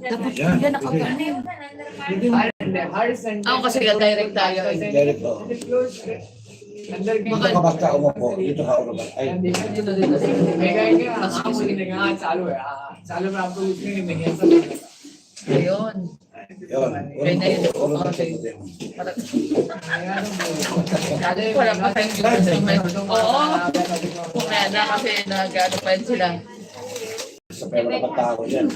Dapat yan nakaganin. Ako kasi direct tayo. Direct po. Dito ka basta umupo. Dito ka umupo. Ay. Ayun. Yun. Kaya na yun. Wala pa tayong gusto. Oo. Kaya na kasi nag-ano pa yun sila. Sa pera naman tao yan.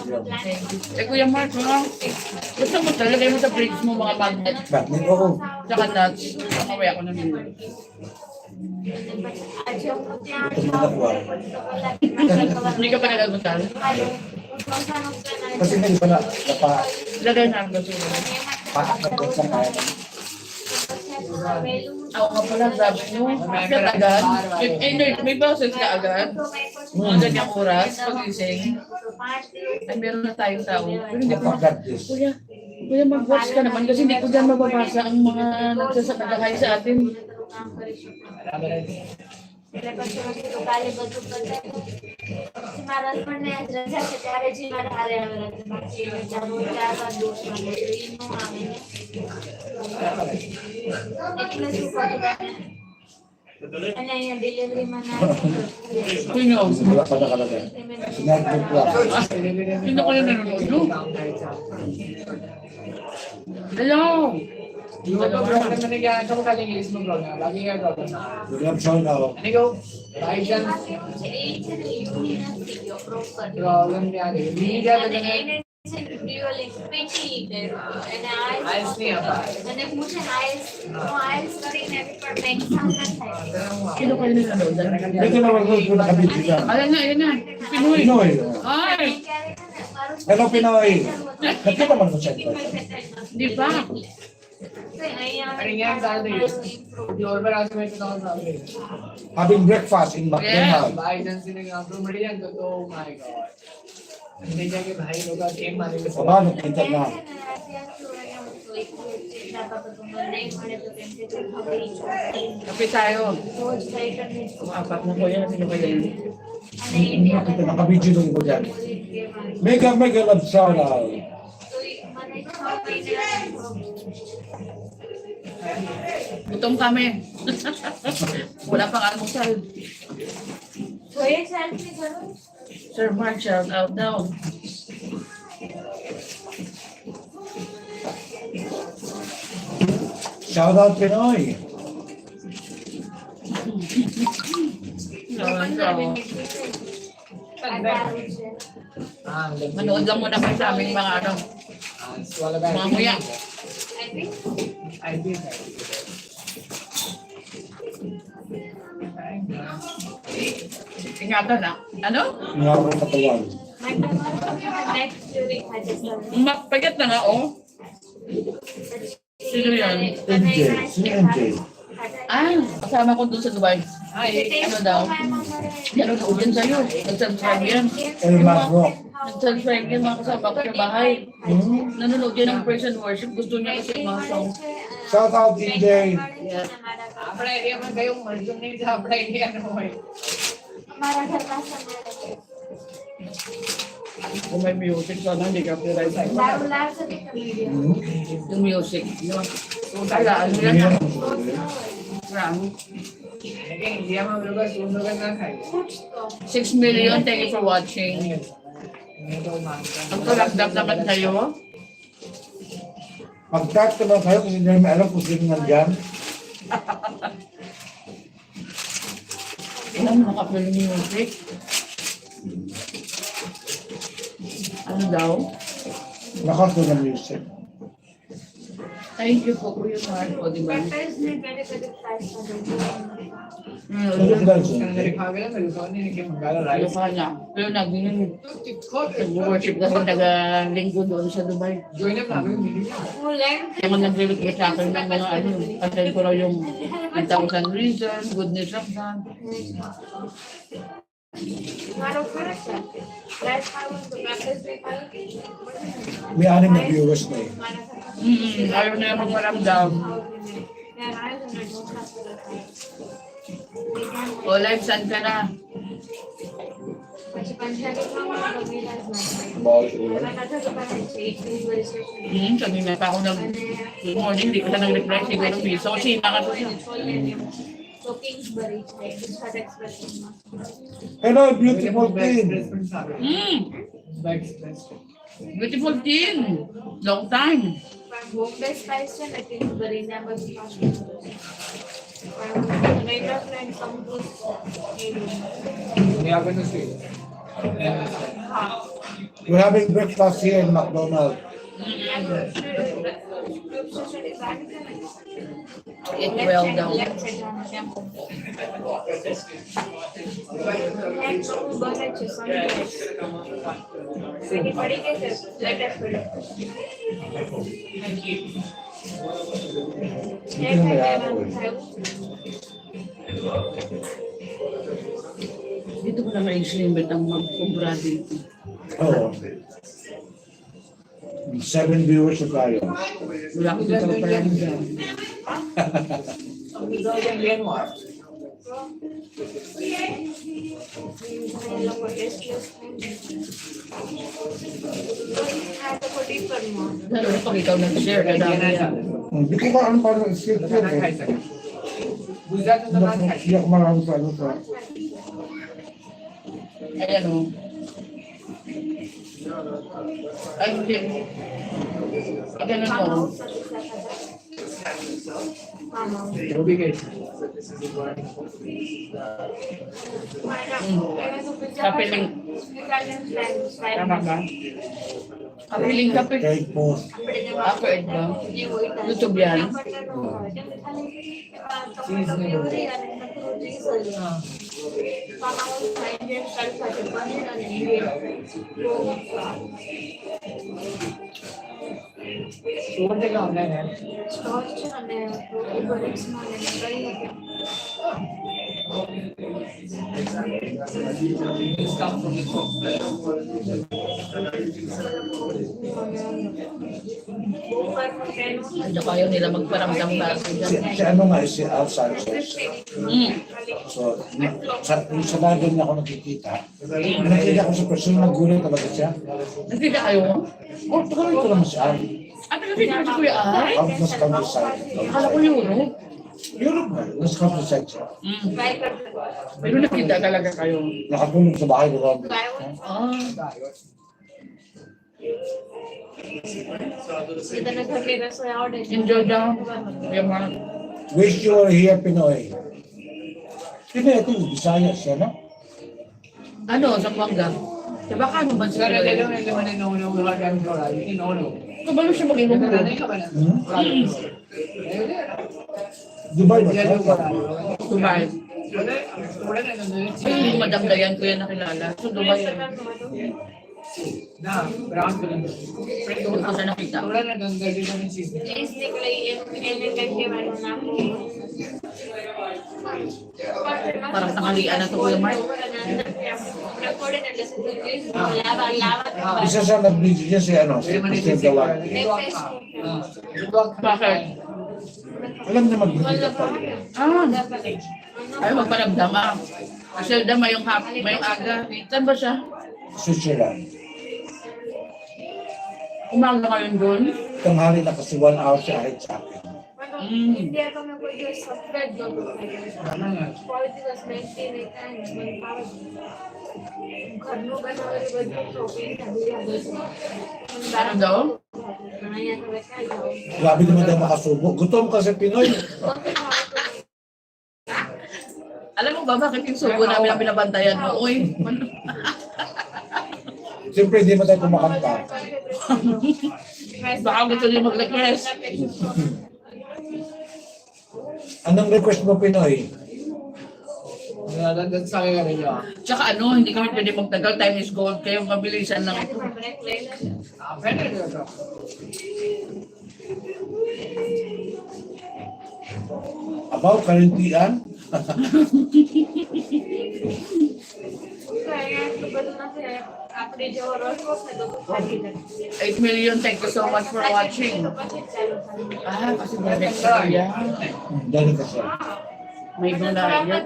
Eh Kuya Mark, gusto mo talaga mo sa fridge mo mga magnet. Bakit oo. Tsaka nuts. Makaway ako ng mga. Hindi ka pa nag-agutal? Kasi may iba na Lagay na ang gusto mo. patak na doon sa kaya. Ako nga pala, sabi nyo, agad agad. May process ka agad. Mga ganyang oras, pagising. Ay, meron na tayong tao. Pero hindi ko, Kuya, mag-watch ka naman kasi hindi ko dyan mababasa ang mga nagsasakagakay sa atin. Sino? Wala pa nakalagay. Sinagpag lang. Sino ko yung nanonood? No? Hello! William Shaw na ako. Sino kayo nanonood? Dito na wag ko nakabidyo ka. Ayan na. Pinoy. Pinoy. Ay! Hello Pinoy. Nakita mo sa chat. Di ba? Having breakfast in McDonald's. Paano kita na? Kape tayo. Apat na ko yan. Sino kayo yan? Kita nakabidyo nung iba dyan. Mega love shout out. Gutom kami. Wala pang almusal. Sir Mark, shout out daw. Shout out Pinoy. Manood lang muna kayo sa aming mga mga nguya. Ingatan na. Ano? Nga ko katawan. Mapagat na nga, oh. Sino yan? MJ. Si MJ. Kasama ko doon sa Dubai. Ano daw? Nanonood yan sa'yo. Nag-subscribe yan. El Magro. Nag-subscribe yan mga kasama ko sa bahay. Nanonood yan ng praise and worship. Gusto niya kasi mga song. Shout out DJ. Yes. Kung may music, sana hindi ka copyright. Yung music. Kailangan mo yan. Marami. 6 million, thank you for watching. Ang kalagdag naman kayo. Mag-tag naman kayo kasi hindi namin alam kung sino nandyan. Ilang nakapil music? Ano daw? Nakato ng music. Thank you po, Kuya Mark. O, diba? Ayaw ka na. Pero nag-worship kasi taga-linggo doon sa Dubai. Kaya nag-request sa akin ng mga ano. Kasi ko raw yung 1,000 reasons, goodness of God. May 6 na viewers na eh. Ayaw na yung magparamdam. O, live saan ka na? bawal ulo. Kanina pa ako good morning, hindi ko siya nag-reply, siguro piso. Sina ka to siya. So Kingsbury, gusto ka expression mo. Hello, beautiful team. Beautiful teen. Long time. Home best price siya, Kingsbury na mag-fashion. May friends ang gusto. We're having breakfast here in McDonald's. Eat well daw. Hindi na may ako eh. Dito ko na ma-explain ang mag-kumbra dito. Oo. 7 viewers na tayo. Wala ko dito pa rin dyan. Lalo na pag ikaw nag-share, kadami yan. Hindi ko ba ano paano i-skip yun eh. Hindi ako marami sa ano sa... Ayan o. Ay, hindi. Ganun o. Kapiling. Tama ba? Kapiling kapil. Cake po. Ako ito. YouTube yan. Ano kayo nila magparamdam ba? Si ano nga, si Al Sanchez. So, sa bago niya ako nakikita. Nakikita ko sa person, nagulat talaga siya. Nakita kayo? Oh, tukarin ko naman si Al. At nakita si Kuya Ay? Out na sa countryside. Akala ko Europe. Europe na, nasa countryside siya. Pero nakita talaga kayo. Nakatulog sa bahay ko. Ah. Enjoy daw. Yung mga... Wish you were here, Pinoy. Pinoy, ito yung Bisaya siya, no? Ano, sa Panga? Sa baka ano ba siya? Kabalo siya mag-inom mo. Dubai ba siya? Dubai. Yung Madam Dayan ko yan nakilala. So Dubai yan. Doon ko siya nakita. Parang tanghalian na ito, Kuya Mark. Isa sa nag-video niya si ano, si Christian Gawan. Bakit? Alam niya mag-video pa. Ay, magparamdam ah. Kasi may yung aga. Saan ba siya? Switzerland. Umaga ngayon doon? Tanghali na kasi 1 hour siya ahead sa akin. Hindi ako nag-produce sa bed. Quality was maintained and manpower. Karno ba na rin ba shopping? Ano daw? Grabe naman daw makasubo. Gutom kasi Pinoy. Alam mo ba bakit yung sugo namin ang binabantayan mo? Uy, Siyempre hindi mo tayo kumakanta. baka gusto niyo mag-request. Anong request mo Pinoy? Tsaka ano, hindi kami pwede magtagal. Time is gold. Kayo mabilisan lang ito. About karintian? Kaya, na siya. 8 million, thank you so much for watching. Kasi direct sa kuya. Dali kasi. May gulay yan.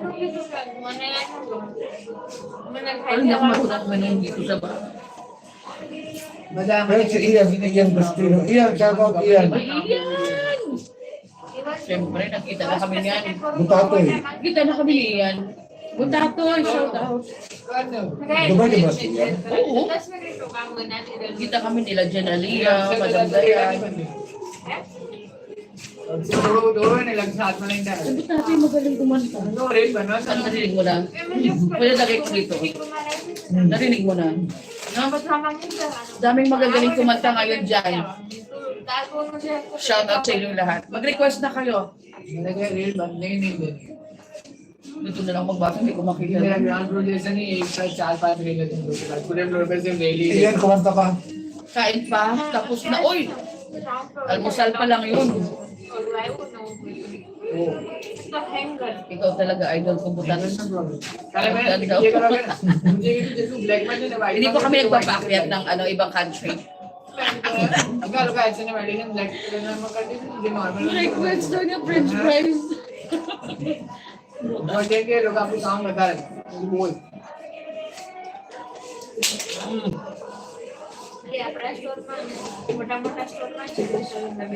Parang hindi ako mahunat man yung dito sa ba. Pero si Ian Bastino. Ian, shout out Ian. Iyan! Siyempre, nakita na kami niyan. Butato eh. Kita na kami ni Ian. Butato, shout out. Dubai di ba si Ian? Oo. Tapos mag-rito ka muna. Kita kami nila Jen Alia, Madam Dayan. Siguro nilagsaat mo na yung dahil. Sabi natin magaling kumanta. Ano rin ba? Ano narinig mo na? Wala lagay ko dito. Narinig mo na. Daming magagaling kumanta ngayon dyan. Shout out sa inyo lahat. Mag-request na kayo. Nilagay rin ba? Nainig din. Dito na lang magbasa, hindi ko makita. Hindi na ground producer ni April sa Alpha Trailer ng Lugar. Kulang Lopez yung daily. Ian, kumanta ka. Kain pa, tapos na. Uy! Almusal pa lang yun. Ikaw talaga, idol ko butan. Kala mo yan, hindi ko lang black man yun. Hindi po kami nagpapaakyat ng ibang country. Agad kahit sa naman, yung black na makakit, hindi normal. Request daw niya french fries. Bagaimana ke लोग आपको काम बता रहे हैं बोल આપણા સ્ટોરમાં મોટા સ્ટોરમાં છે સ્ટોરમાં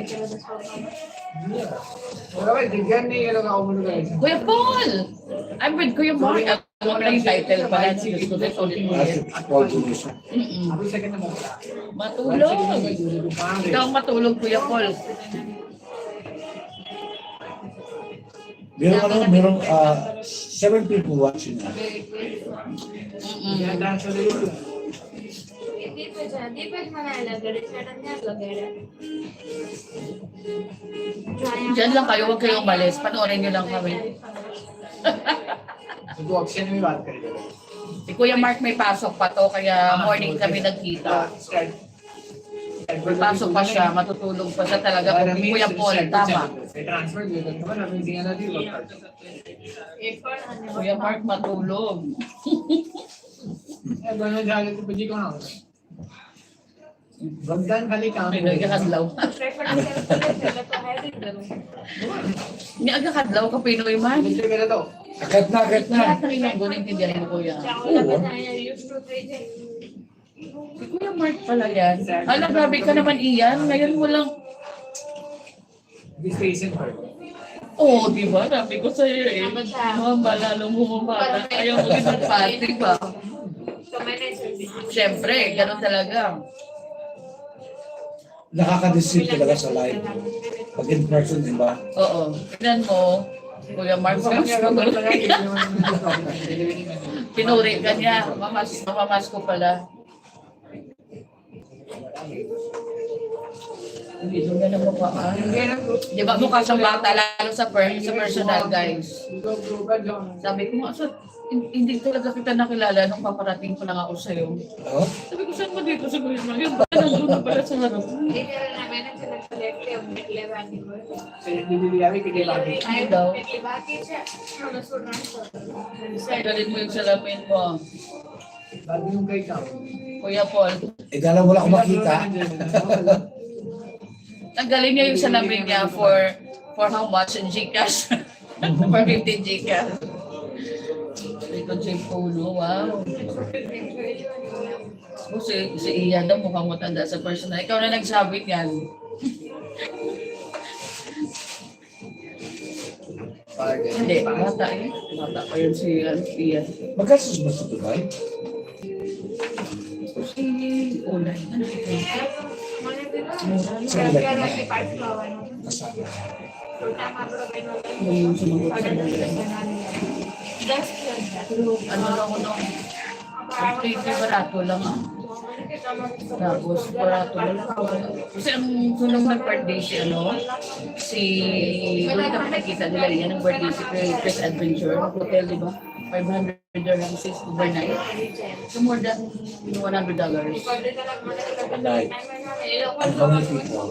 बराबर दिग्गज नहीं ये लोग आओ मुझे करें Kuya Paul! I'm with Kuya Mark. Ano pala yung title pala? Gusto ko ulit mo yan. Paul Tunis. अभी second number Matulog! Ikaw matulog, Kuya Paul. Merong 7 people watching us. ये डांस वाले दीपक म्हणायला गडे मॅडम नाही वगैरे Diyan lang kayo, huwag kayong umalis. Panoorin niyo lang kami. तो ऑप्शन में बात करेंगे Si Kuya Mark may pasok pa to, kaya morning kami nagkita. May pasok pa siya, matutulog pa siya talaga. Kung si Kuya Paul, tama. Transfer दिया था ना रमेश सिंह ने दिया Kuya Mark matulog. ये दोनों जाके तो बजी कौन होगा बगदान खाली काम May nagkakadlaw. May nagkakadlaw ka, Pinoy man. मुझे मेरा तो Akit na, akit na. Lahat ng ilang guning tindihan mo, Kuya. Si Kuya Mark pala yan. Hala, grabe ka naman, Ian. Ngayon mo lang. this patient पर Oo, di ba? Sabi ko sa'yo eh. Mama, lalong bumabata. Ayaw mo isang pati ba? Siyempre, gano'n talaga. Nakaka-deceive talaga sa live. Pag in person, di ba? Oo. Tignan mo, Kuya Mark, pinuri ka niya. Mamamas ko pala. Hindi doon na ng mukhaan. Di ba mukha siyang bata, lalo sa personal, guys. Sabi ko, hindi talaga kita nakilala nung paparating ko lang ako sa'yo. Oh? Sabi ko, saan mo dito sa Guisma? Yung ba, nandun na pala sa harap. Ay daw. Galit mo yung salamin mo. Kuya Paul. Eh, dala wala akong makita. Tanggalin niya yung salamin niya for how much in Gcash? For 15 Gcash. Ito J. Polo, wow. O, si Ian daw mukhang matanda sa personal. Ikaw na nagsabi niyan. Hindi, bata eh. Bata pa yun si Ian. Magkasus ba sa Dubai? Si Ulay. Ano ito? Kasama. Yung sumagot sa mga. Pero ano lang ako nung completely barato lang ah. Tapos barato lang ako. Kasi ang sunong nag-birthday si doon kami nakita nila yan ang birthday si Chris Adventure. Hotel, di ba? 500 dirhams is overnight. So more than $100. Like, and how many people?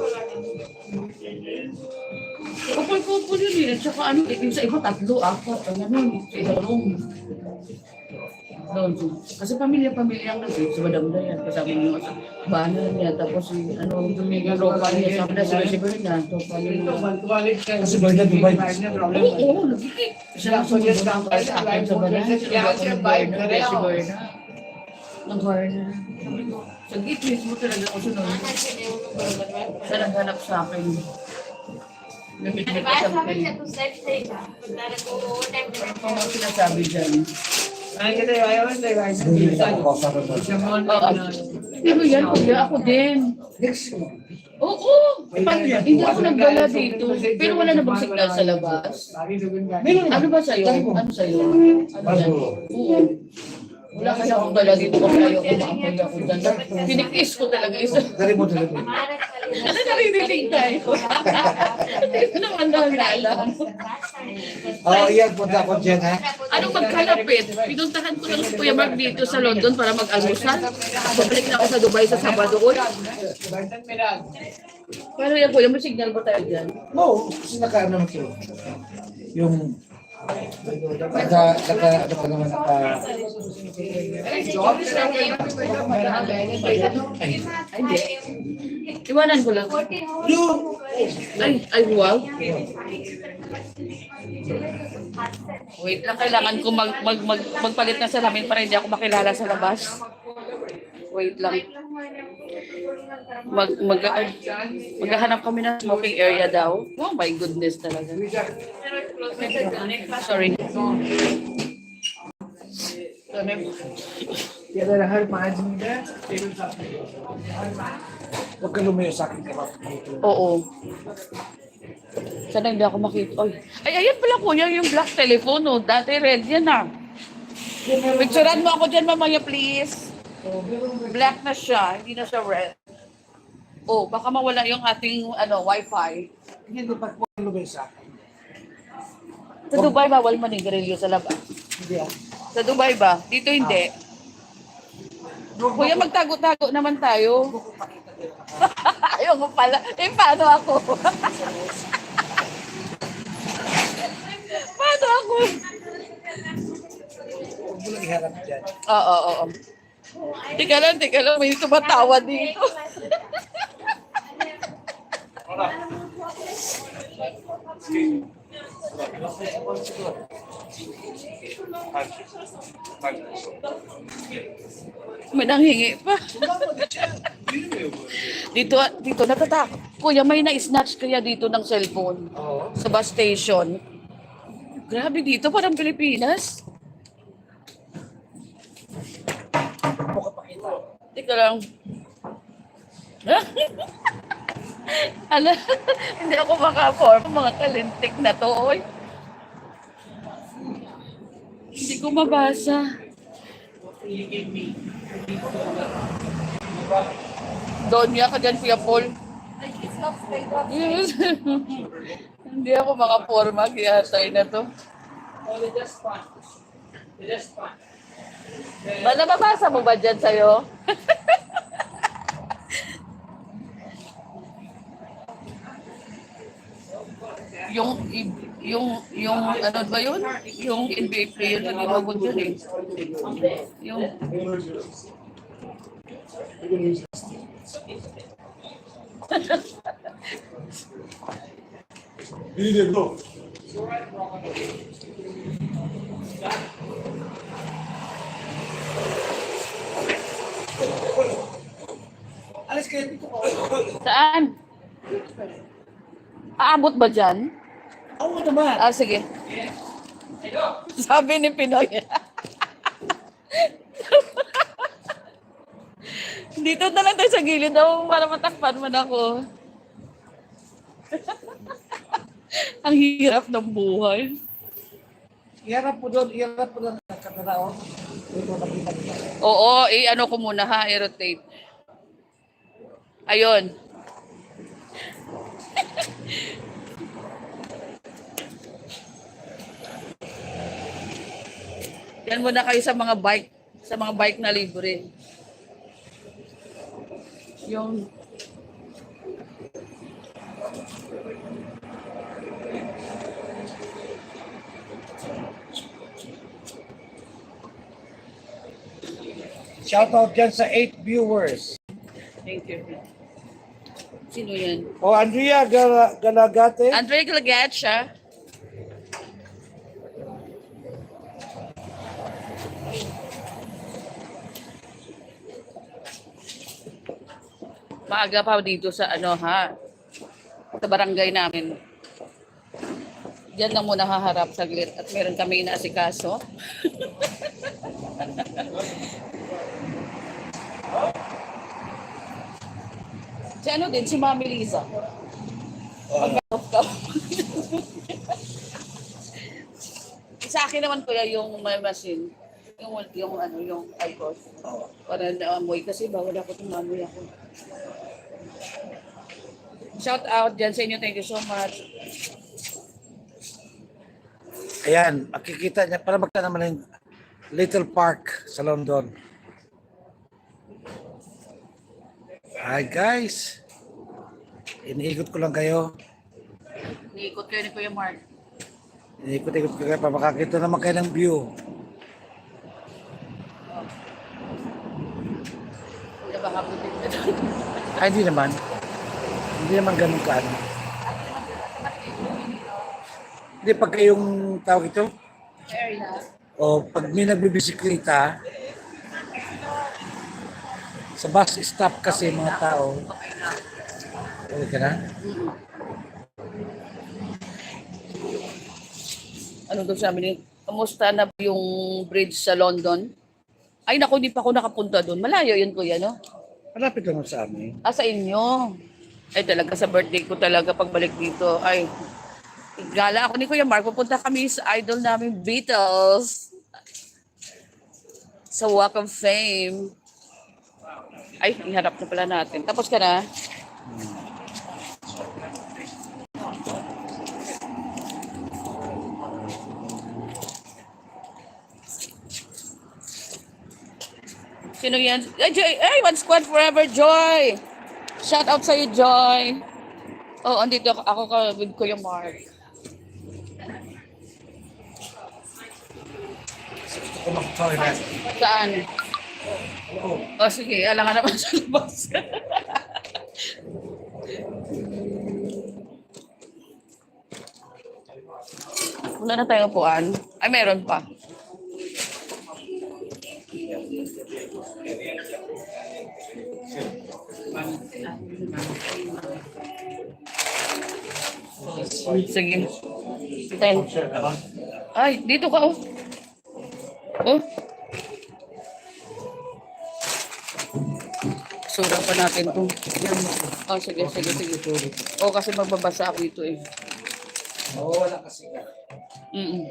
Kupul-kupul yun eh. At saka ano, yung sa iba, 3, 4, ganun. Sa isang room. Doon. Kasi pamilya-pamilya ang nag-trip sa Madam Dayan. Kasama niyo sa banan niya. Tapos yung tropa niya. Sabi na si Berna. Tropa niya. Kasi Berna, Dubai. Oo, nagkikik. Siya lang sumunod ang sa akin sa banan. Si Berna. Nag-Harna. Sa gate mismo talaga ako sunod. Siya naghanap sa akin. Gamit Ano mo ba? pa sa Sabi play. siya to set sa'yo ba? Punta na ko time ko na Ano ang sinasabi dyan? Ay, kita yung ayaw na guys. Hindi na ako kausapin mo. Siya mo Hindi ko yan, kuya. Ako din. Oo. Hindi ako nagdala dito. Pero wala na bang signal sa labas? Ano ba sa'yo? Ano sa'yo? Ano yan? Oo. Wala kasi akong dala dito kasi ayaw ko makapag ako dyan. Pinikis ko talaga isa. Dali mo, dali mo. Ano naririnig tayo? Hindi ko naman naalala. Oh, iyan, punta ako dyan, ha? Ano magkalapit? Pinuntahan ko lang si Kuya Mark dito sa London para mag-almusal. Babalik na ako sa Dubai sa Sabado. Pero yan Kuya, may signal ba tayo dyan? No, kasi naka-ano ito. Yung... ano pa naman, Hindi. Iwanan ko lang. Ay, wow. Wait lang, kailangan ko magpalit ng salamin para hindi ako makilala sa labas. Wait lang. Maghahanap kami ng smoking area daw. Oh my goodness talaga. Sorry. ये अगर हर 5 मिनट है टेबल साफ huwag ka lumayo sa akin kapag dito. Oo. Sana hindi ako makita. Ay, ayan pala kuya, yung black telephone, oh. Dati red yan, ah. Picturean mo ako dyan mamaya, please. Black na siya, hindi na siya red. Oh, baka mawala yung ating wifi. Hindi pa huwag ka lumayo sa akin. Sa Dubai, bawal manigarilyo sa labas. Hindi, ah. Sa Dubai ba? Dito hindi. Kuya, magtago-tago naman tayo. Ayaw mo pala. Eh, paano ako? Paano ako? Huwag mo lang iharap dyan. Oo. Tika lang. May tumatawa dito. May nanghingi pa. dito natatakot. Kuya, may na-snatch kaya dito ng cellphone sa bus station. Grabe dito, parang Pilipinas. Tika lang. Ala, hindi ako maka-form. Mga kalintik na to, oy. Hindi ko mabasa. Donya ka dyan, Kuya Paul. Yes. Hindi ako makaporma, kaya tayo na to. Ba, nababasa mo ba dyan sa'yo? yung ano ba yun? Yung NBA player na ginagod yun eh. Yung Alis kayo dito ko. saan? Aabot ba dyan? Oo naman. Ah, sige. Sabi ni Pinoy. Dito na lang tayo sa gilid daw para matakpan man ako. Ang hirap ng buhay. Iharap mo doon sa kamera, oh. Dito nakita kita. Oo, ano ko muna ha, i-rotate. Ayun. Yan muna kayo sa mga bike na libre. Yung Shoutout dyan sa 8 viewers. thank you. Sino yan? O, Andrea Galagate. Andre Glagacha. Maaga pa dito sa ano ha, sa barangay namin. Diyan lang muna haharap saglit at meron kami inaasikaso. Si ano din, si Mami Liza. Mag-off ka. Sa akin naman kuya yung may machine. Yung ano, yung IQOS. Para naamoy kasi bawal ako tumamoy ako. Shout out dyan sa inyo. Thank you so much. Ayan, makikita niya, para magka naman yung Little Park sa London. Hi guys, iniikot ko lang kayo. Niikot kayo ni Kuya Mark. Iniikot-ikot ko kayo para makakita naman kayo ng view. Kuya baka putin ka doon. Ay, hindi naman. Hindi naman ganun ka ano. Hindi, pag kayong tawag ito, Area. o pag may nagbibisikleta, sa bus stop kasi mga tao, Okay na. okay ka na? Ano daw sabi niya? Kamusta na yung bridge sa London? Ay naku, hindi pa ako nakapunta doon. Malayo yun kuya, no? Malapit lang sa amin. Ah, sa inyo. Ay talaga sa birthday ko talaga pagbalik dito. Ay, gala ako ni Kuya Mark. Pupunta kami sa idol namin Beatles. Sa Walk of Fame. Ay, iharap na pala natin. Tapos ka na? Sino yan? Ay, Joy! Ay, One Squad Forever, Joy! Shout out sa'yo, Joy! Oh, andito ako with Kuya Mark. Gusto ko mag-toilet. Saan? Oh, sige. Alangan naman sa labas. Wala na tayong upuan. Ay, meron pa. Sige. 10. Ay, dito ka, oh. Oh. Sura pa natin to. Oh, sige. Oh, kasi magbabasa ako dito eh. Oo, wala kasi ka. Mm.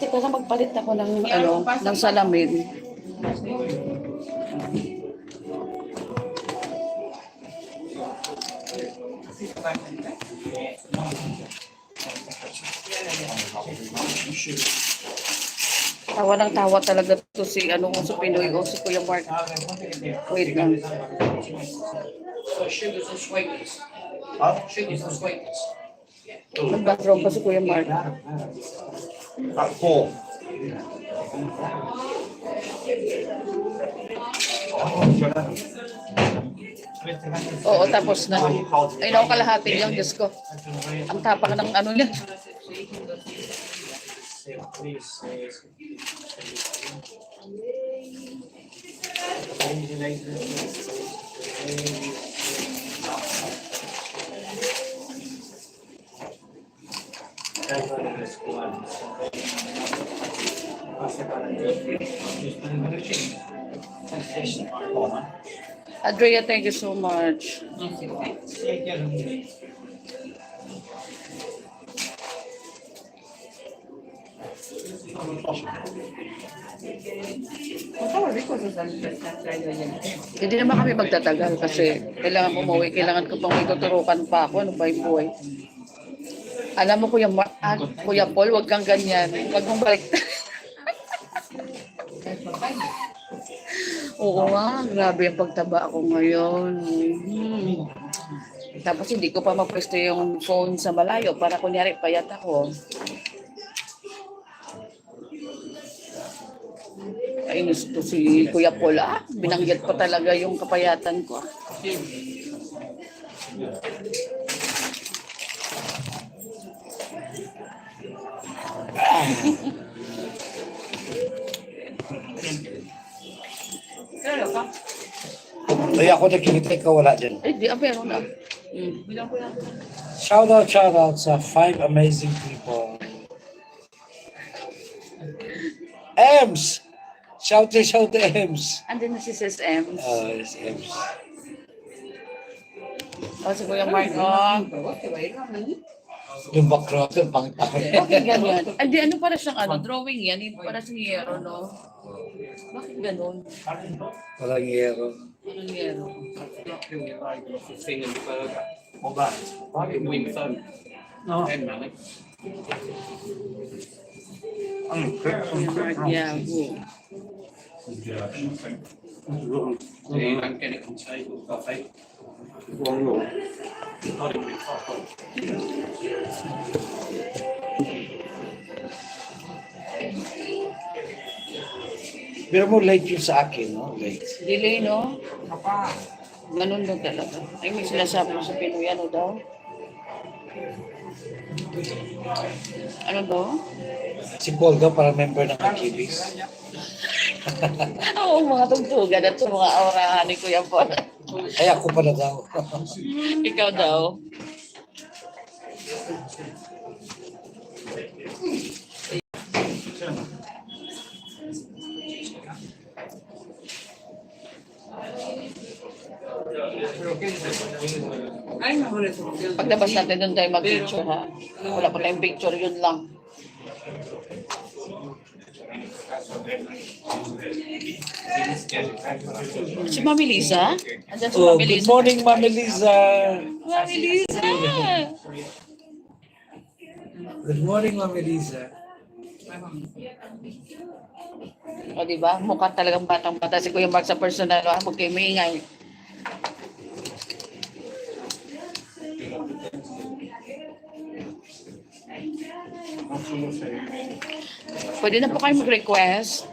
Teka lang, magpalit ako ng ng salamin. Tawa ng tawa talaga to si sa Pinoy o si Kuya Mark. Wait lang. Nag-bathroom pa si Kuya Mark. Ako. Oo, tapos na. Ay, naku, kalahati lang, Diyos ko. Ang tapak ng ano niya. Andrea, thank you so much. Hindi naman kami magtatagal kasi kailangan ko umuwi, kailangan ko pang may tuturukan pa ako. Ano ba yung buhay? Alam mo, Kuya Paul, wag kang ganyan. Wag mong balik. Oo nga, grabe yung pagtaba ako ngayon. Tapos hindi ko pa mapwesto yung phone sa malayo para kunyari payat ako. Ay, gusto si Kuya Paul. Binanggit pa talaga yung kapayatan ko. Ay, ako nakikita ikaw wala dyan. Ay, di, meron na. Shout out sa 5 amazing people. Ems! Shout Ems! Andun na si Sis M. Yes, Ems. O, si Kuya Mark, oh. Yung background, pangit-pangit. Bakit ganyan? Hindi, ano para siyang ano, drawing yan, hindi para siyang yero, no? Bakit ganun? Walang yero. Anong yero? Yeah, go. Pero mo late yun sa akin, no? Late. Delay, no? Ganun daw talaga. Ay, may sinasabi sa Pinoy, ano daw? Ano daw? Si Paul daw para member ng Achilles. Oo, mga tugtugan at sa mga aurahan ni Kuya Paul. Ay, ako pala daw. Ikaw daw. Paglabas natin doon tayo mag-picture, ha? Wala pa tayong picture, yun lang. Si Mami Lisa? Andiyan si Oh, Mami good Lisa. morning, Mami Liza. Mami Lisa! Good morning, Mami Liza. O, diba? Mukha talagang batang-bata si Kuya Mark sa personal. Huwag kayo maingay. Pwede na po kayo mag-request.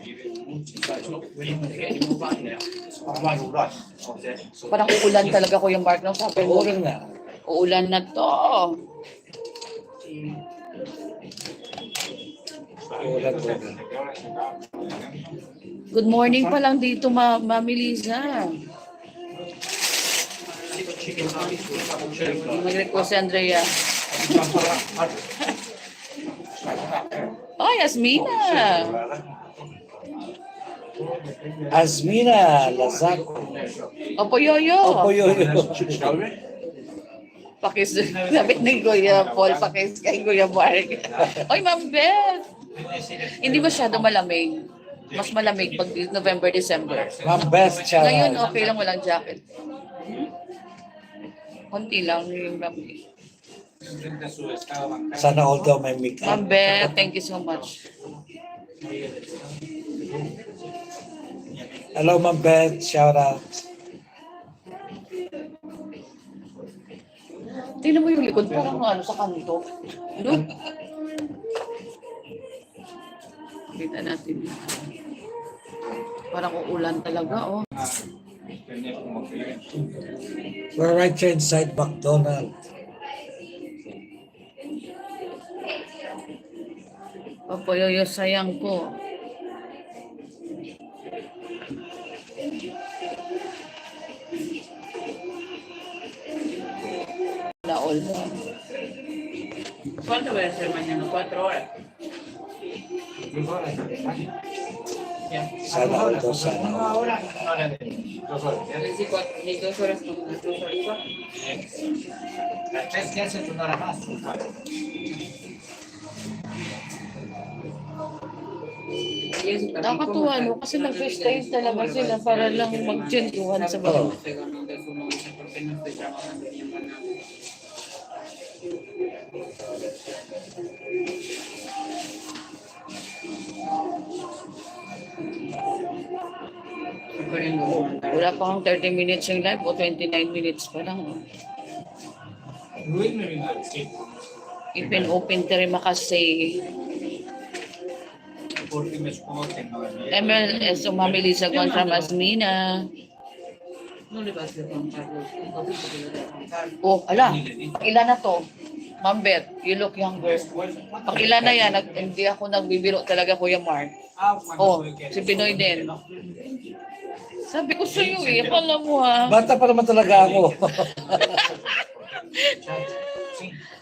Parang uulan talaga Kuya Mark. No? Sabi mo, Oras na. uulan na to. Ulan ko. Good morning pa lang dito, Mami Liza. Mag-request si Andrea. Oh, Yasmina. Azmina Lazaco. Opo, Yoyo. Opo, yoyo. Pakis, sabit ni Kuya Paul, pakis kay Kuya Mark. Oy, Ma'am Beth. Hindi masyado malamig. Mas malamig pag November, December. Ma'am Best Ngayon, Charan. okay lang, walang jacket. Konti lang yung lamig. Sana all daw may make up. Ma'am Beth, thank you so much. Hello, Ma'am Beth. Shout out. Tingnan mo yung likod, parang ano sa kanto. Ano? Kita natin. Parang uulan talaga, oh. We're right here inside McDonald's. Opo, Yoyo, sayang ko. Laol mo. ¿Cuánto voy a hacer mañana? 4 horas. Sana all daw, sana all. Sí, 2 horas como 2 horas. Nakakatuwa, no? Kasi nag-freestyle talaga sila para lang mag-chentuhan sa bahay. Oh. Porque no estoy trabajando ni en nada. Wala pa akong 30 minutes yung live o 29 minutes pa lang. Oh. Open tiri makasay. MLS umamili sa kontra Masmina. No le va a hacer Juan Carlos. Oh, ala, ilan na to? Ma'am Beth, you look younger. Pakilan na yan, hindi ako nagbibiro talaga, Kuya Mark. Oh, si Pinoy din. Sabi ko sa iyo eh, akala mo ha. Bata pa naman talaga ako.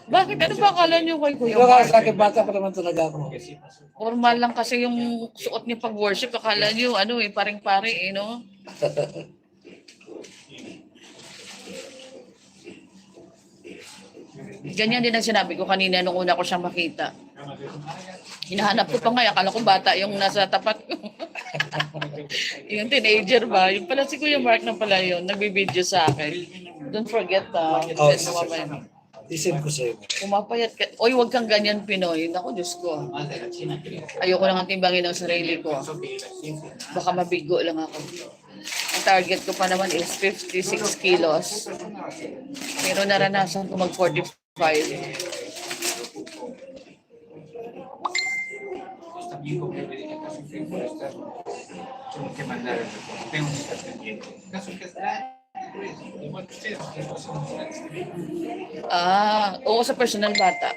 Bakit? Ano ba akala niyo kay Kuya Ikaw ka Mark? sa akin, bata pa naman talaga ako. Formal lang kasi yung suot niya pag worship. Akala niyo, ano eh, paring-pare eh, no? Ganyan din ang sinabi ko kanina nung una ko siyang makita. Hinahanap ko pa nga, akala ko bata yung nasa tapat ko. Yung teenager ba? Yung pala si Kuya Mark na pala yun, nagbibideo sa akin. Don't forget Oh, send mo mamaya. Isip ko sa'yo. Pumapayat ka. Oy, wag kang ganyan, Pinoy. Naku, Diyos ko. Ayoko nang timbangin ang sarili ko. Baka mabigo lang ako. Ang target ko pa naman is 56 kilos. Pero naranasan ko mag 45. Tengo que mandar el reporte, tengo que estar pendiente. Caso que igual que ustedes, Oo, sa personal bata.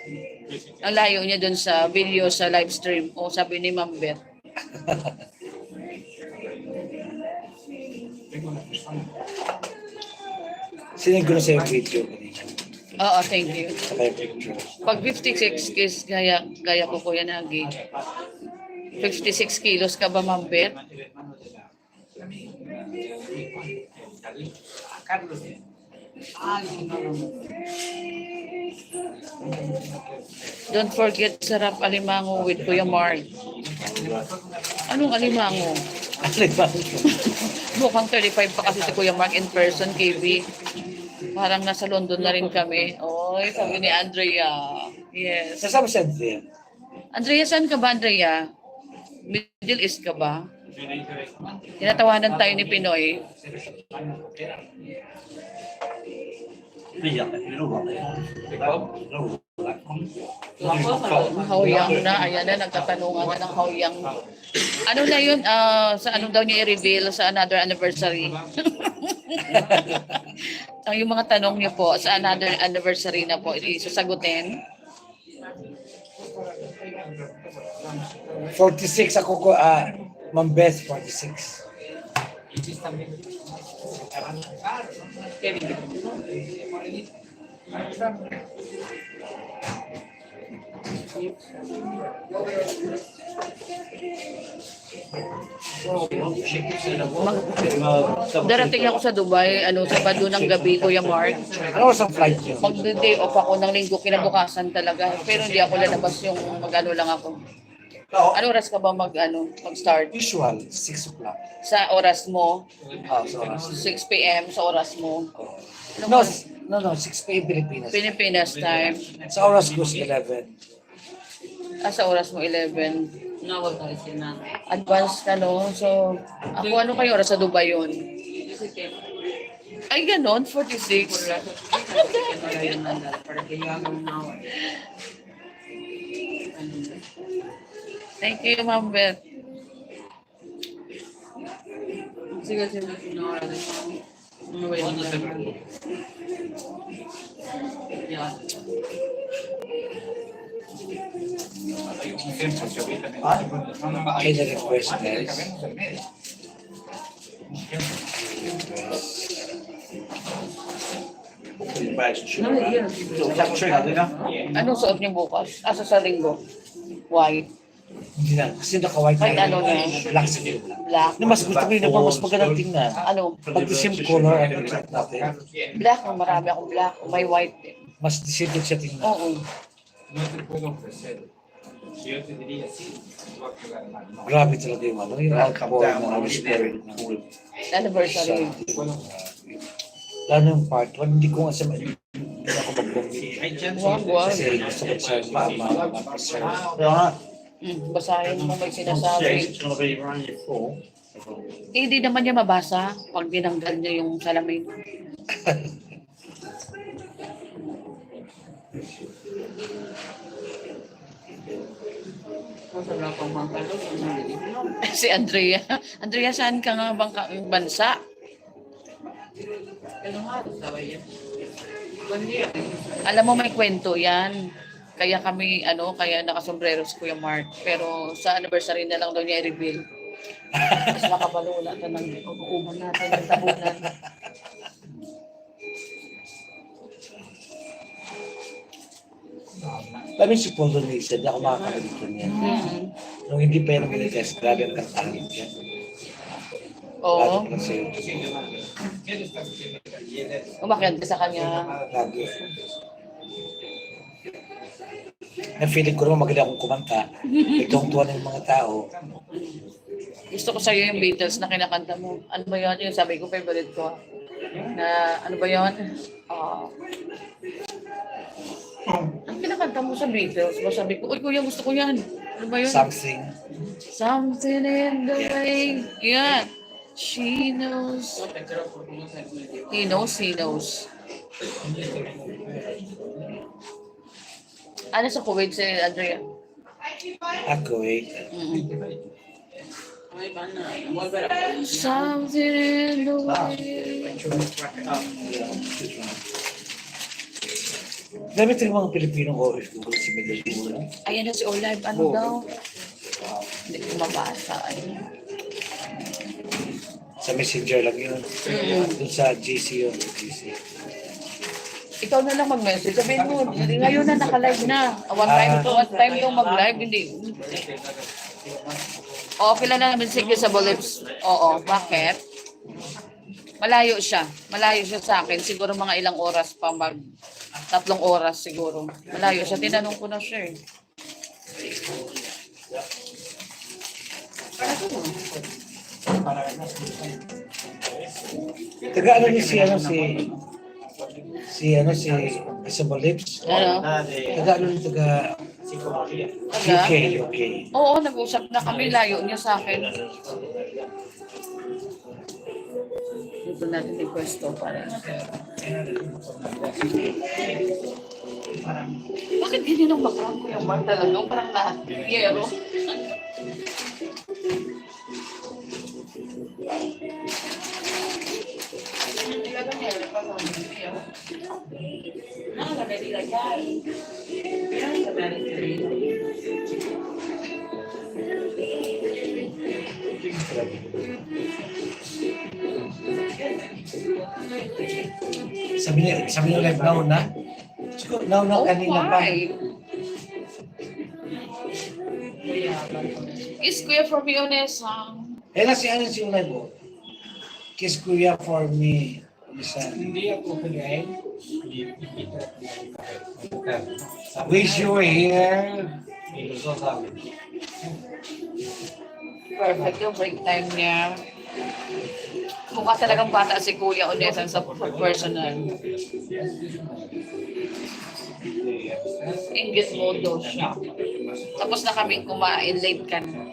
Ang layo niya dun sa video, sa live stream. O sabi ni Ma'am Beth. Sinend ko na sa'yo yung video kanina. Oo, thank you. Saka yung picture. Pag 56 kilos, gaya ko Kuya Nagi. 56 kilos ka ba, Ma'am Beth? Carlos. Ay, no. Don't forget sarap alimango with Kuya Mark. Anong alimango? Mukhang 35 pa kasi si Kuya Mark in person, KB. Parang nasa London na rin kami. Oy, sabi ni Andrea. Yes. Nasama si Andrea. Andrea, saan ka ba, Andrea? Middle East ka ba? Tinatawanan tayo ni Pinoy. Haoyang na. Ayan na, nagtatanungan na ng haoyang. Ano na yun? Sa ano daw niya i-reveal sa another anniversary? Ang yung mga tanong niyo po sa another anniversary na po, isasagutin. 46 ako ko, Ma'am Beth, 46. Darating ako sa Dubai, Sabado ng gabi, Kuya Mark. Ano oras ang flight niyo? Mag-day off ako ng linggo, kinabukasan talaga. Pero hindi ako lalabas yung lang ako. Ano oras ka ba mag-start? Usual, 6 o'clock. Sa oras mo, Sa oras. 6 p.m. sa oras mo. No, 6 p.m. Pilipinas. Pilipinas time. Sa oras ko, 11. Sa oras mo 11. Advance ka, no? So, ako ano kayo oras sa Dubai yun? Ay, ganon, 46. Thank you, Ma'am Beth. Sige, sige. Ay, na-request, guys. Anong suot niyo bukas? Sa linggo? White. Hindi na, kasi naka-white Kahit na ano na. black sa black. Black. Na mas gusto ko yun naman, mas magandang tingnan. Ano? Pag the same color ang nag natin, Black. Marami akong black. May white. mas disipid siya tingnan. Oo. No te puedo ofrecer. Si yo te diría sí, te voy a pagar más. No, Grabe talaga yung ano, yung alcohol na spirit na. Anniversary. Lalo yung part 1, hindi ko nga sa hindi ako mag-commit. hay chance. Wow. Kasi gusto ko sa ma-preserve. Basahin mo may sinasabi. Hindi naman niya mabasa pag binanggal niya yung salamin. Si Andrea. Andrea, saan ka nga bang bansa? Alam mo, may kwento yan. Kaya kami, kaya nakasombrero si Kuya Mark. Pero sa anniversary na lang daw niya i-reveal. Mas makabalula ka ng uuman natin ng tabunan. Kami si Paul Donisa, hindi ako makakalimutan niya. Nung hindi pa yan minitest, grabe ang kantahan niya. Oo. Lalo kasi, Umakyat ka sa kanya. lagi. Na-feeling ko naman maganda akong kumanta. Nagtuwang-tuwa ng mga tao. Gusto ko sa'yo yung Beatles na kinakanta mo. Ano ba yun? Yung sabi ko, favorite ko. Na, ano ba yun? Ang kinakanta mo sa Beatles, sabi ko, uy kuya, gusto ko yan. Ano ba yun? Something. Something in the way. Yan. She knows. He knows, he knows. Ano sa Kuwait si Andrea? Ako eh. Something in the way. Dami ito yung mga Pilipinong OFW si Medellin. Ayan na si Olive. Ano daw? Hindi ko mabasa. Sa Messenger lang yun. Doon sa GC yun. GC. Ikaw na lang mag-message. Sabihin mo, ngayon na naka-live na. One time daw mag-live. Hindi. Oo, kilala namin si sa Bolips. Oo, bakit? Malayo siya. Malayo siya sa akin. Siguro mga ilang oras pa 3 oras siguro. Malayo siya. Tinanong ko na siya eh. Taga ano niya si Isabel Lips? Ano? Taga ano niya taga UK, UK. Oo, nag-usap na kami. Layo niya sa akin. Dito natin yung pwesto para. Bakit ganyan ang background ko yung Mark talaga? Parang lahat. Yero. Sabi niya live now na. Siguro now na kanina pa. Is Kuya for me honest, Eh na si ano si live mo. Kiss Kuya for me. Hindi ako pinay. Wish you were here. perfect yung break time niya. Mukha talagang bata si Kuya Onesan sa personal. Inggit modo siya. Tapos na kaming kumain, late ka na.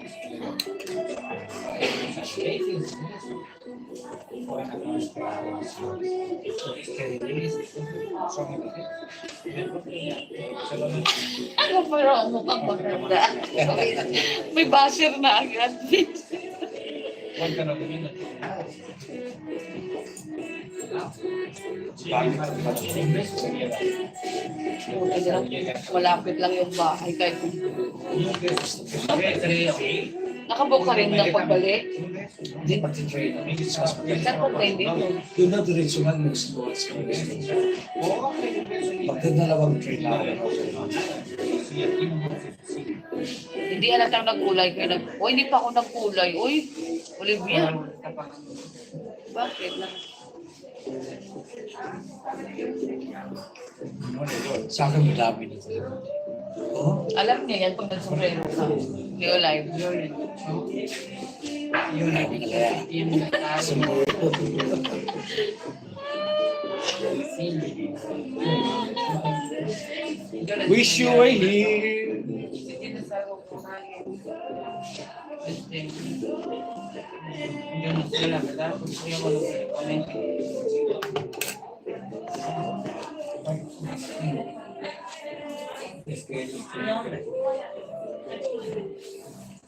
Ano pero ang mukhang maganda? May basher na agad. Malapit lang yung bahay kahit nakabook ka rin ng pagbalik. Hindi pati-trade. Saan pa training? Doon na diretso lang yung sports. Pagdadalawang trade na Hindi alatang nagkulay kayo. Hindi pa ako nagkulay. Uy, Olivia. Bakit? sa akin madami na ito. Oh, Alam niya yan pag nagsumbrero ka. Hindi Olive. yun ang kaya. Wish you were here.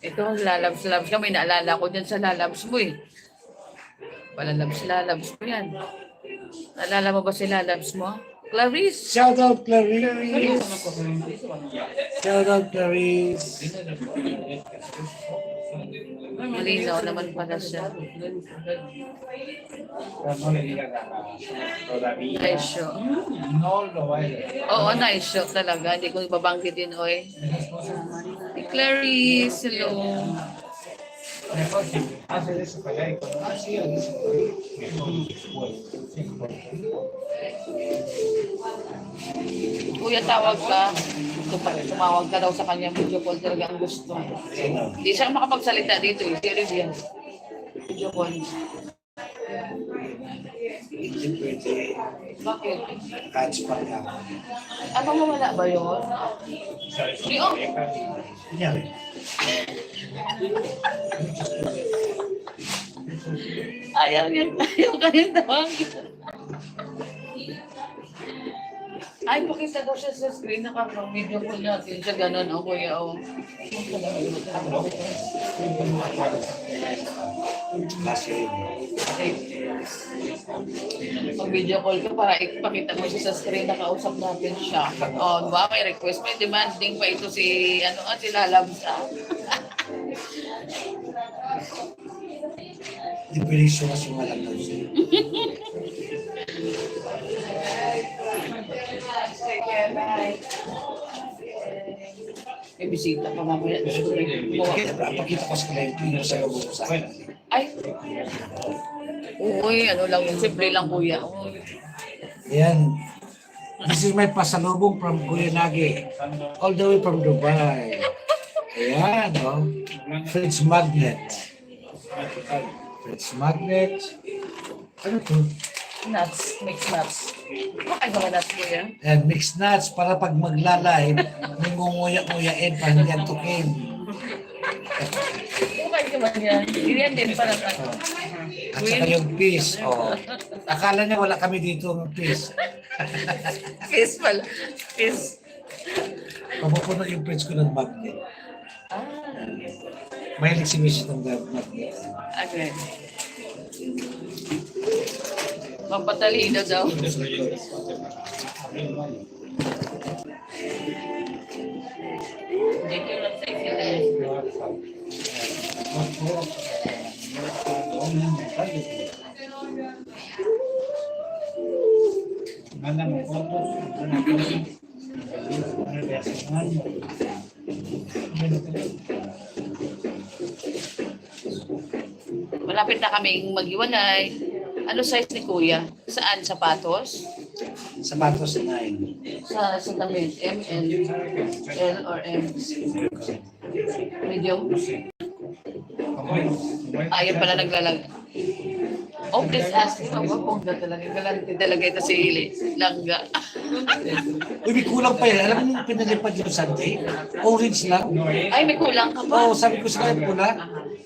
Ito, lalabs-labs ka. May naalala ko dyan sa lalabs mo eh. Lalabs mo yan. Naalala mo ba si lalabs mo? Clarice. Shout out Clarice. Shout out Clarice. Malinaw naman pala siya. Nice show. No lo baila. Oo, nice show talaga. Hindi ko babanggitin, oy. Si Clarice, hello. Mejor si haces eso para allá y cuando sí, mejor después. Kuya, tawag ka. Tumawag ka daw sa kanya. Video call talaga ang gusto. Sino? Hindi siya makapagsalita dito eh. Serious yan. Video call. Hindi pwede. Bakit? Catch pa ka. Ano mawala ba yun? Di, oh. Kunyari. Ayaw yun. Ayaw ka yung tawagin. Ay, pakita daw siya sa screen. Nakaka-video call natin siya. Ganun, o kuya, o. Kasi Pag video call ka para ipakita mo siya sa screen na kausap natin siya. O, diba? May request. May demanding pa ito si, si Lalabsa. hindi pwede sumalang daw siya. May bisita pa mamaya. Pakita ko sa kliyente yung sa'yo mo sa akin. Ay! Uy, ano lang yun. Simple lang, kuya. Uy. Ayan. This is my pasalubong from Kuya Nagi. All the way from Dubai. Ayan, no? Fridge magnet. Fridge magnet. Ano to? Nuts. Mixed nuts. Bakit mga nuts, kuya? And mixed nuts para pag magla-live, may ngunguya-nguyain pa hindi yan tukin. Bakit naman yan? Yan din para sa... At saka yung fish. Oh. Akala niya wala kami dito ng fish. Kiss pala. Kiss. Papupuno yung fridge ko ng magnet. Ah. Mahilig si Miss ng magnet. Okay. Mapatalino daw. Dito lang sa ikilis. Manda mo fotos. Malapit na kaming maghiwalay. Ano size ni kuya? Saan? Sapatos? Sapatos 9. Sa damit? M, L, L or M? Medium? Ayaw pala naglalag. Oh, please ask. Pongga talaga. Galante talaga ito si Langga. Uy, may kulang pa yan. Alam mo nung pinalipad yung Sunday? Orange lang. Ay, may kulang ka pa. Oo, sabi ko sa kanya pula.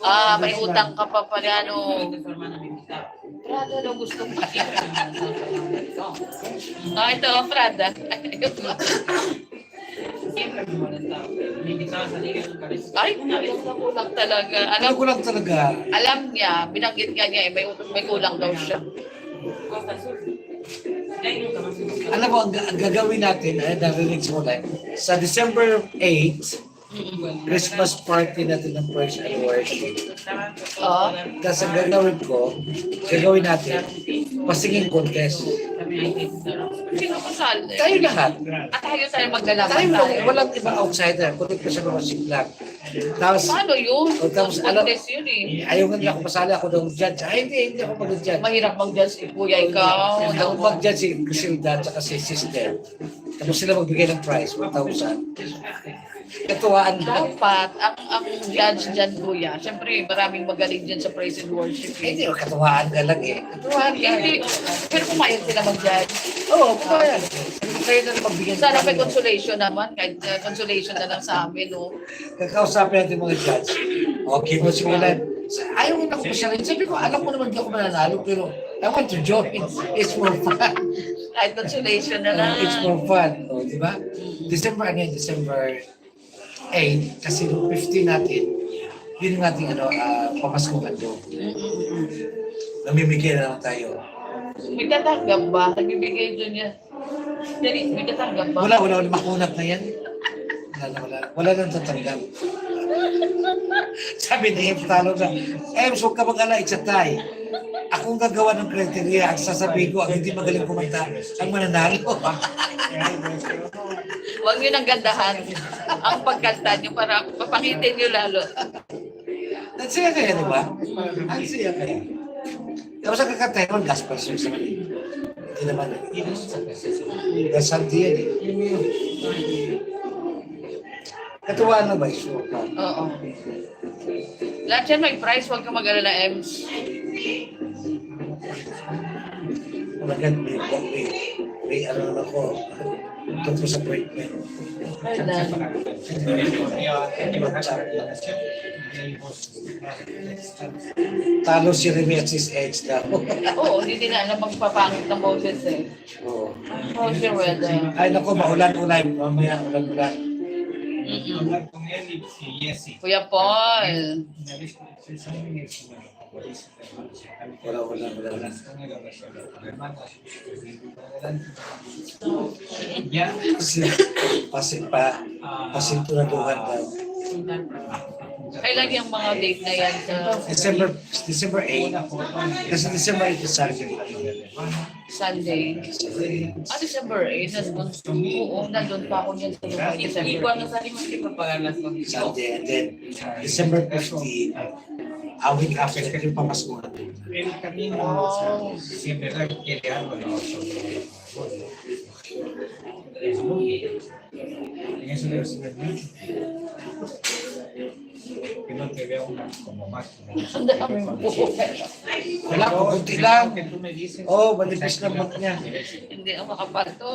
Ah, may utang ka pa pala, no. Prada daw gusto ko. Ah, ito, Prada. Ay, kulang talaga. Alam ko lang talaga. Alam niya, binanggit nga niya, may kulang daw siya. Alam mo, ang gagawin natin, ay narinig mo lang, sa December 8, Christmas party natin ng Praise and Worship. Oo. Tapos ang gagawin natin, pasinging contest. Sino kasal? Tayo lahat. At tayo maglalaban Tayo lang, tayo. walang ibang outsider. Kundi ko siya ng worship lang. Tapos, Paano yun? O, tapos, alam- Contest yun eh. ayaw nga nila ako pasali, ako daw judge. Ay, hindi ako mag-judge. Mahirap mag-judge si kuya ikaw. Ako mag-judge si Griselda at si sister. Tapos sila magbigay ng prize, 1,000. Katuwaan lang. Dapat, ang judge dyan, kuya, siyempre, maraming magaling dyan sa praise and worship. Hindi, katuwaan ka lang eh. Katuwaan ka. Hindi, pero pumayag sila mag-judge. Oo, katuwaan. Kayo na magbigay ng Sana may prize. consolation naman, kahit consolation na lang sa amin, no? Kakausapin natin mga judge. Okay mo simulan. Ayaw mo na ako pasyalin. Sabi ko, alam mo naman di ako mananalo, pero I want to join. It's more fun. Kahit consolation na lang. It's more fun. O, di ba? December 8, kasi yung 15 natin, yun yung ating pamaskong ando. Namimigay na lang tayo. May tatanggap ba? Nagbibigay dyan yan. Dali, may katanggap ba? Wala makunat na yan. Wala nang tatanggap. Sabi ni Ems, talo na. Ems, huwag ka mag-ala, itsatay. Akong gagawa ng criteria, ang sasabihin ko, ang hindi magaling kumanta, ang mananalo. Huwag nyo nang gandahan ang pagkanta nyo para papakitin nyo lalo. Ang siya kaya, di ba? Ang siya kaya. Tapos ang kakantay naman, gospel songs naman. Hindi naman. Gasanti yan eh. Katuwaan na ba? Sure ka. Oo. Lahat yan may price, huwag kang mag-alala, Ems. Talagang may ano na ako. Tungkol sa appointment. Talo si Remesis Edge daw. Oo, hindi na alam magpapangit ng boses eh. Oo. How's your weather? Ay naku, maulan-ulan. Mamaya ulan-ulan. Hablar con él y Jesse. Kuya Paul. Wala. Ya, Pasintunaduhan daw. Kailan yung mga date na yan sa December 8. Kasi December 8 is Saturday. Sunday? December 8. Nandun pa ako niyan sa Dubai. December 8. Sunday. And then December 15, a week after, yung pamaskuhan. el camino siempre quiere algo, ¿no? En eso debe ser mucho. Que no te vea una como máquina. Wala ko, kunti lang. Que tú me dices. Oh, manipis na mat niya. Hindi ako makapato.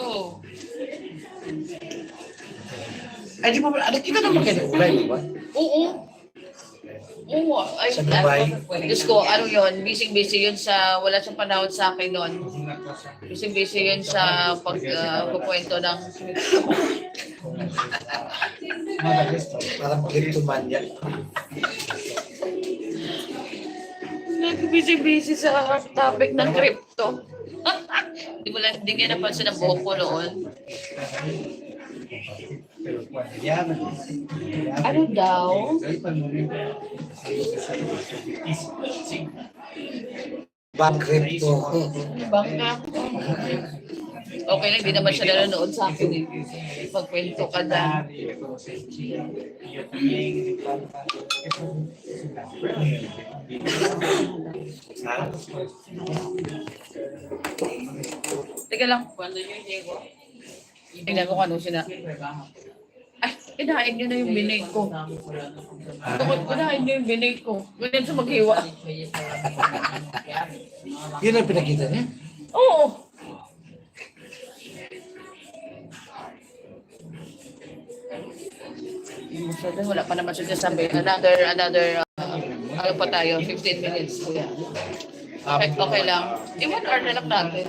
Ay, di mo ba, kita naman kayo ng ulay, di ba? Oo. Oo. Ay, Sa Dubai? Diyos ko, ano yun? Busy yun sa, wala siyang panahon sa akin nun. Una cosa. Busy yun sa pagkukwento ng Nada de esto. Parang kleptoman yan. busy sa topic ng crypto. Hindi nga napansin ang buhok ko noon. Pero cuando ya Ano daw? ahí para el momento sí. Bank crypto. Bangka. Okay lang, hindi naman siya nanonood sa akin eh. Magkwento ka na. Y yo también me encanta. Teka lang. Tingnan ko kung ano sila. Ay, kinain nyo na yung binig ko. Kinain nyo yung binig ko. Ganyan sa maghiwa. Yun ang pinakita niya. Oo. Wala pa naman siya sabi. Another, ano pa tayo, 15 minutes. Kuya. Okay lang. 1 hour na lang natin.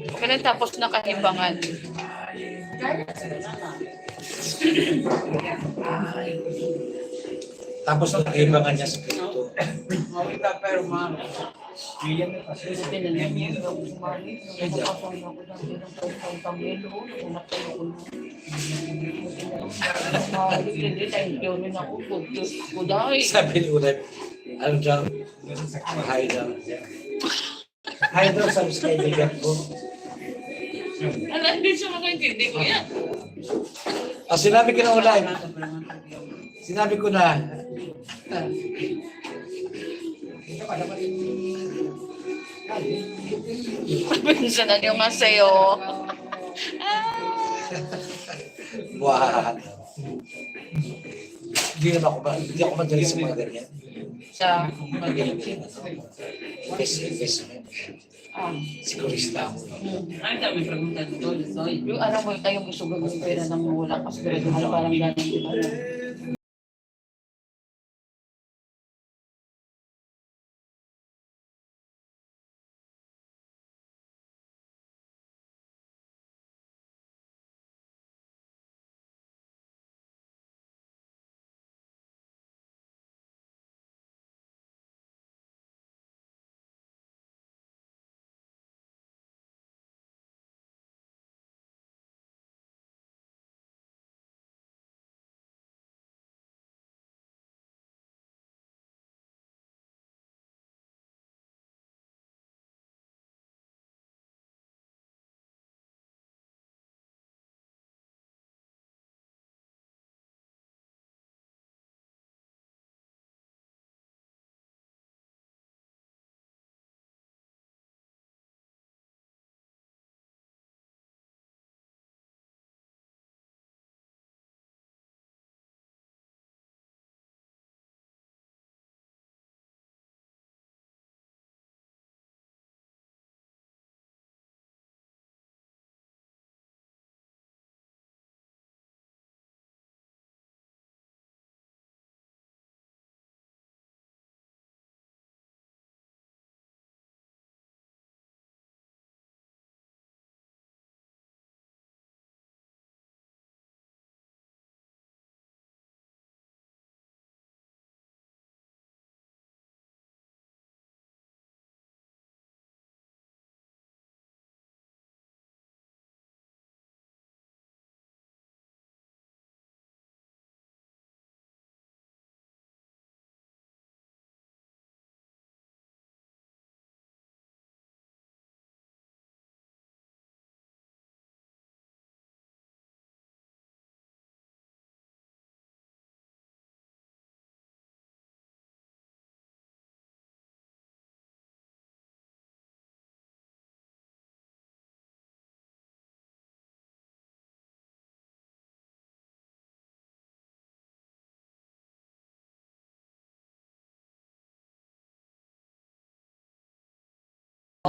Okay lang, tapos na kahimbangan. Tapos ang kaibangan niya sa crypto. Ahorita, pero mami, yo ya me pasé eso, tenía miedo. Sabi ni Unay, ano dyan? Hi daw. Hi daw sa kaibigan ko. Alam, hindi siya makaintindi ko yan. Sinabi ko na Unay. Sinabi ko na. Minsan yung nga sa'yo. Buwahan. Hindi ako madali sa mga ganyan. Sa Investment. Sigurista ako. Yung alam mo, tayong gusto gawin pera ng walang kasiguraduhan, parang gano'n, di ba?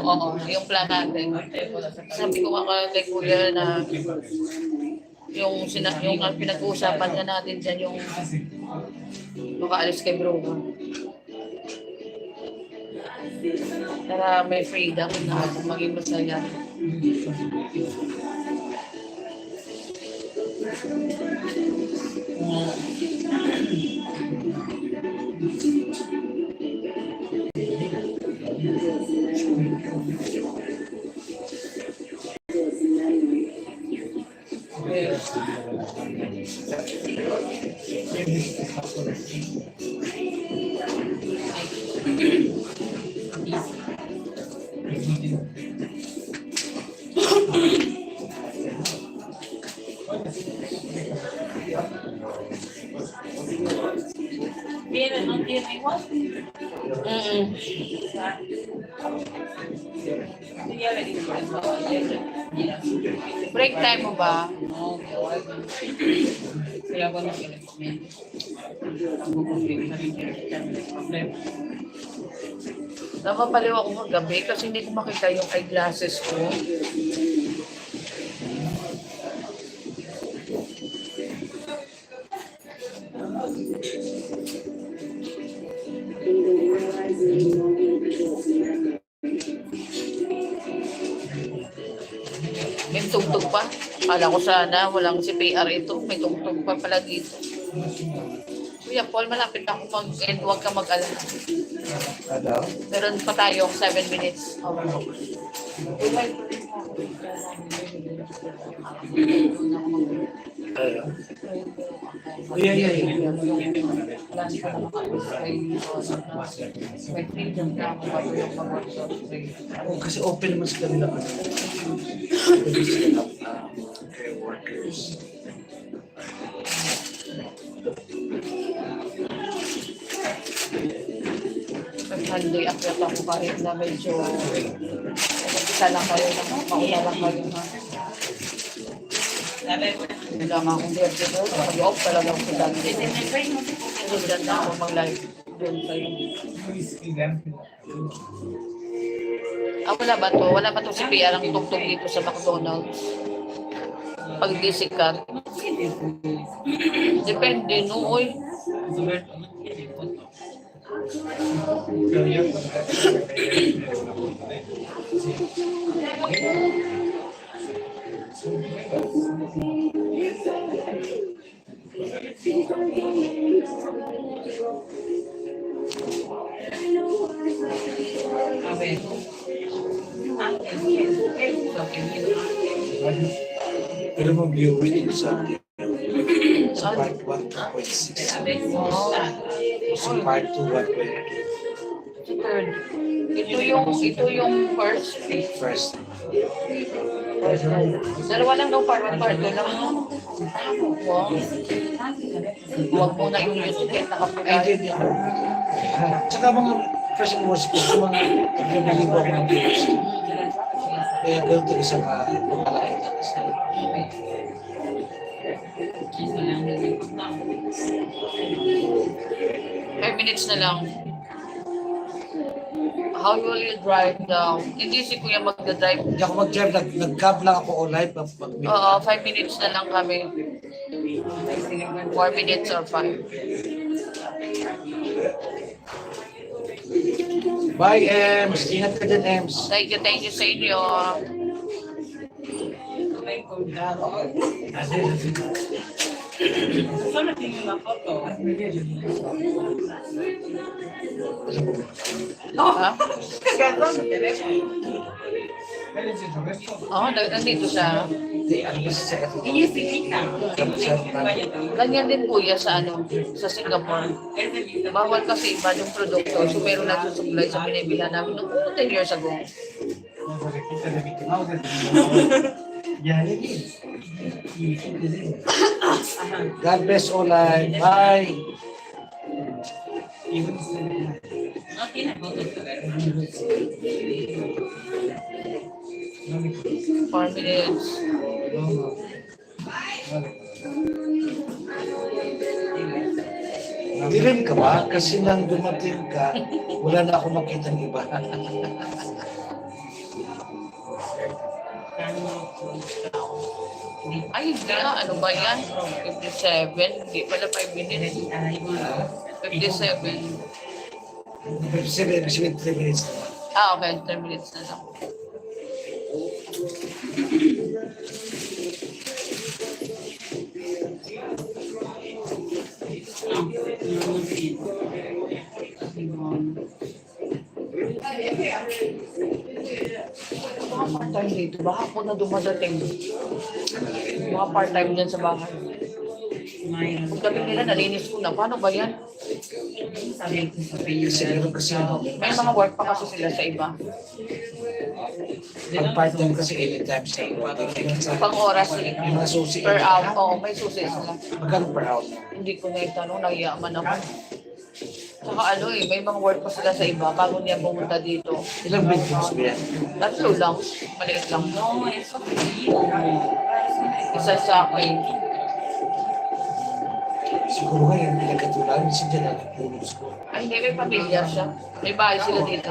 Oo, yung plan natin. Sabi ko nga kay Kuya na yung pinag-uusapan nga natin dyan yung makaalis kay bro. Para may freedom na maging masaya. Break time mo ba? Kaya ko nag-recommend. Napapaliw ako magabi kasi hindi ko makita yung eyeglasses ko. May tugtog pa. Kala ko sana walang CPR ito. May tugtog pa pala dito. Kuya Paul, malapit na ako mag-end. Huwag ka mag-alala. Ano? Meron pa tayong 7 minutes. Ano? Yeah. Oh, kasi open naman sa kanila. Care workers. Monday, akyat ako kahit na medyo isa lang kayo na mauna lang kayo na. Wala nga akong birthday doon. Mag-off talaga ako sa dati. Pero dyan na ako mag-live doon kayo. Wala ba to? Wala ba to si PR ang tugtog dito sa McDonald's? Pag di sikat. Depende, no? Oy. Pero mo viewing sa part 1, 2.6. Sa part 2, 1.2. Third. Ito yung first. First. Dalawa lang daw part 1, part 2 lang. Wow. Huwag mo na yung music kahit Ay, nakapagay. hindi. Tsaka mga first and most po, mga nagbibilibo ako ng views. Kaya gano'n ito isang pagkalain na kasi. 5 minutes na lang. How will you drive down? Hindi si Kuya magdadrive. Hindi ako mag-drive, nag-cab lang ako online. Oo, 5 minutes na lang kami. 4 minutes or 5. Bye, Ems. Ingat ka dyan, Ems. Thank you sa inyo. Ha? Oo, nandito siya. Hindi, ano ba sa Ganyan din kuya sa sa Singapore. Bawal kasi iba yung produkto. So meron nagsusupply sa binibila namin noong 10 years ago. God bless all. Bye. Four minutes. Dilim ka ba? Kasi nang dumating ka, wala na ako makita ng iba. Ay, hindi na. Ano ba yan? 57. Hindi pala 5 minutes. 57. 73 minutes. Ah, okay. 10 minutes na lang. Mga part-time dito. Baka ako na dumadating. Mga part-time dyan sa bahay. Kung gabi nila, nalinis ko na. Paano ba yan? Kasi meron kasi ano, May mga work pa kasi sila sa iba. pag part-time kasi anytime sa iba. Pang oras May mga susi. per hour. Oo, may susi sila. Magkano per hour? Hindi ko na itanong, nahiyaman ako. Saka ano may mga work pa sila sa iba bago niya pumunta dito. Ilang bedrooms ba yan? Tatlo lang, maliit lang. Isa sa akin. Siguro ngayon, pinagkatularan siya dyan ang pulos ko. Ay, hindi, may pamilya siya. May bahay sila dito.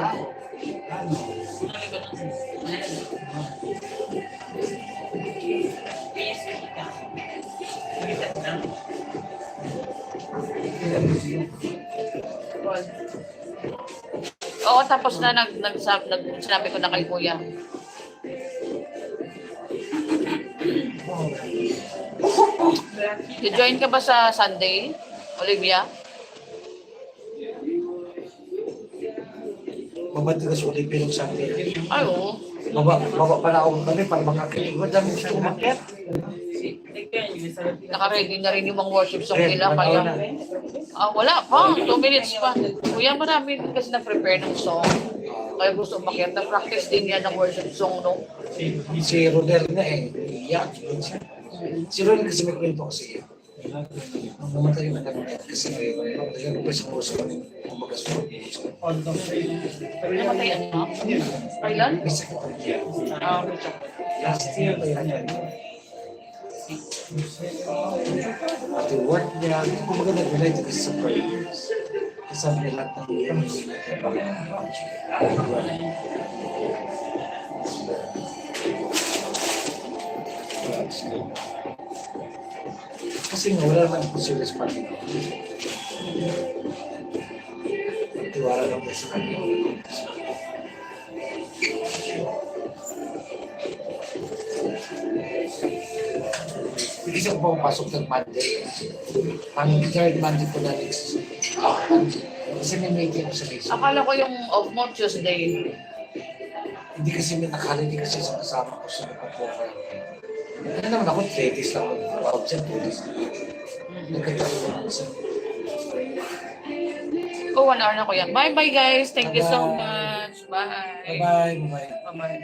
Oo, tapos na sinabi ko na kay kuya. I-join ka ba sa Sunday, Olivia? Mabatigas ulit pinong sa akin. Ay, oo. Baba pa na ako kami para makakilig. Madami gusto umakyat. Naka-ready na rin yung mga worship song nila. Kaya, wala pa. 2 minutes pa. Kuya, marami din kasi na-prepare ng song. Kaya gusto umakyat. Na-practice din yan ng worship song, no? Si Rodel na eh. Iyak. Si Rodel kasi may kwento kasi. Ang namatay na kami kasi nagano pa sa puso ko ng kumagasuhan. Namatay ano? Kailan? May sakit ang siya. Last year pa yan. At yung work niya, kumaga nag-relate kasi sa prayers. Kasama niya lahat ng kasi nga wala naman po serious pati. Tiwala lang po sa kanya. Hindi siya pumapasok ng Monday. Ang third Monday ko na next Monday. Kasi may meeting sa next. Akala ko yung off mo Tuesday. Hindi kasi may nakalinig kasi sa kasama ko sa kapwa. Ano naman ako, 3 days lang ako. Siya, 2 days lang. Nagkataon ako sa... Oh, 1 hour na ko yan. Bye-bye guys. Thank you so much. Bye. Bye-bye. Bye-bye. Bye-bye.